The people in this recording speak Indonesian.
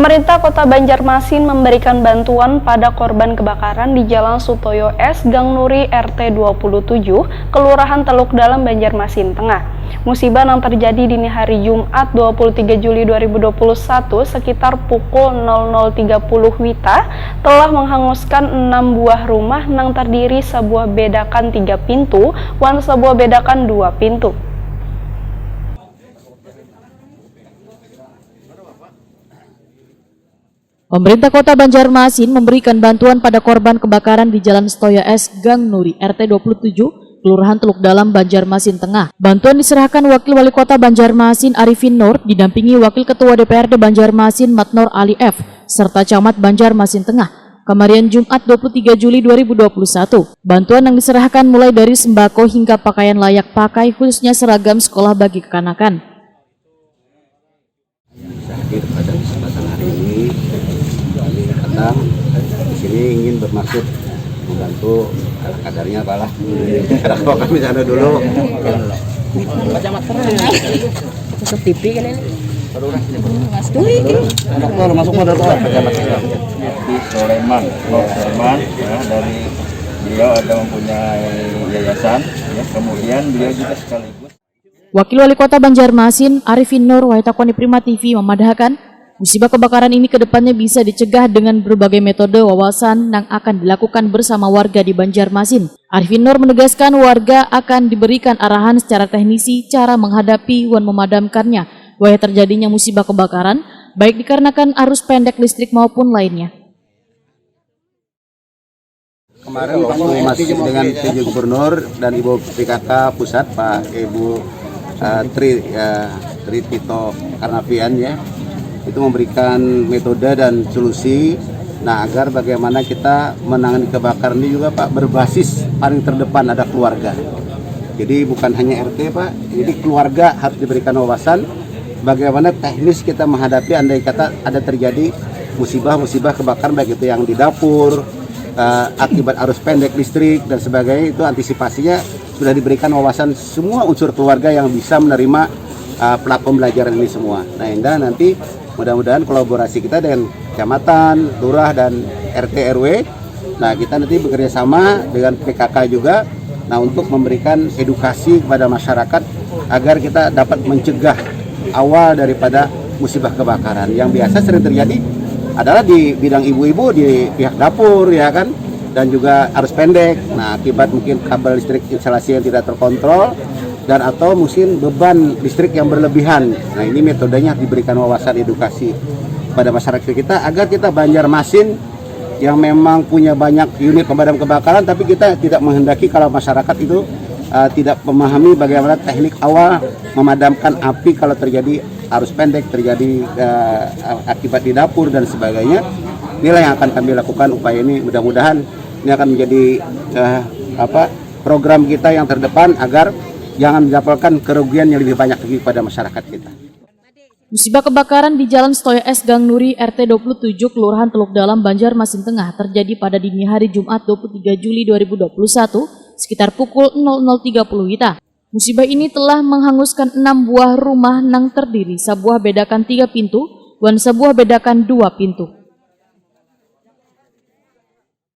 Pemerintah Kota Banjarmasin memberikan bantuan pada korban kebakaran di Jalan Sutoyo S, Gang Nuri RT 27, Kelurahan Teluk Dalam, Banjarmasin Tengah. Musibah yang terjadi dini hari Jumat 23 Juli 2021 sekitar pukul 00.30 WITA telah menghanguskan 6 buah rumah yang terdiri sebuah bedakan 3 pintu dan sebuah bedakan 2 pintu. Pemerintah Kota Banjarmasin memberikan bantuan pada korban kebakaran di Jalan Sutoyo S, Gang Nuri, RT 27, Kelurahan Teluk Dalam, Banjarmasin Tengah. Bantuan diserahkan Wakil Wali Kota Banjarmasin Arifin Nur, didampingi Wakil Ketua DPRD Banjarmasin Matnor Ali F, serta Camat Banjarmasin Tengah, kemarin Jumat 23 Juli 2021. Bantuan yang diserahkan mulai dari sembako hingga pakaian layak pakai, khususnya seragam sekolah bagi kekanakan. Hadir pada kesempatan hari ini, kami datang di sini ingin bermaksud membantu kadarnya apalah. Kalau kami sana dulu. Masuk TV kan ini. Masuk modal di Soleman ya, dari beliau ada mempunyai yayasan ya, kemudian beliau juga sekaligus Wakil Wali Kota Banjarmasin Arifin Nur Waitakoni Prima TV memadahkan musibah kebakaran ini kedepannya bisa dicegah dengan berbagai metode wawasan yang akan dilakukan bersama warga di Banjarmasin. Arifin Nur menegaskan warga akan diberikan arahan secara teknisi cara menghadapi dan memadamkannya wahai terjadinya musibah kebakaran, baik dikarenakan arus pendek listrik maupun lainnya. Kemarin waktu masih dengan PJ Gubernur dan Ibu PKK Pusat Pak Ibu Tri Tito Karnavian ya, itu memberikan metode dan solusi. Nah, agar bagaimana kita menangani kebakaran ini juga Pak berbasis paling terdepan ada keluarga. Jadi bukan hanya RT Pak, jadi keluarga harus diberikan wawasan bagaimana teknis kita menghadapi andai kata ada terjadi musibah kebakaran, baik itu yang di dapur, akibat arus pendek listrik dan sebagainya. Itu antisipasinya sudah diberikan wawasan semua unsur keluarga yang bisa menerima pelaku pembelajaran ini semua. Nah, Indah nanti mudah-mudahan kolaborasi kita dengan kecamatan, lurah dan RT RW. Nah, kita nanti bekerja sama dengan PKK juga. Nah, untuk memberikan edukasi kepada masyarakat agar kita dapat mencegah awal daripada musibah kebakaran yang biasa sering terjadi adalah di bidang ibu-ibu di pihak dapur ya kan, dan juga arus pendek. Nah, akibat mungkin kabel listrik instalasi yang tidak terkontrol dan atau mungkin beban listrik yang berlebihan. Nah, ini metodenya diberikan wawasan edukasi pada masyarakat kita agar kita Banjarmasin yang memang punya banyak unit pemadam kebakaran, tapi kita tidak menghendaki kalau masyarakat itu tidak memahami bagaimana teknik awal memadamkan api kalau terjadi arus pendek, terjadi akibat di dapur dan sebagainya. Inilah yang akan kami lakukan upaya ini. Mudah-mudahan ini akan menjadi program kita yang terdepan agar jangan mendapatkan kerugian yang lebih banyak lagi pada masyarakat kita. Musibah kebakaran di Jalan Sutoyo S, Gang Nuri RT 27, Kelurahan Teluk Dalam, Banjarmasin Tengah terjadi pada dini hari Jumat 23 Juli 2021 sekitar pukul 00.30 WITA. Musibah ini telah menghanguskan 6 buah rumah yang terdiri sebuah bedakan 3 pintu dan sebuah bedakan 2 pintu.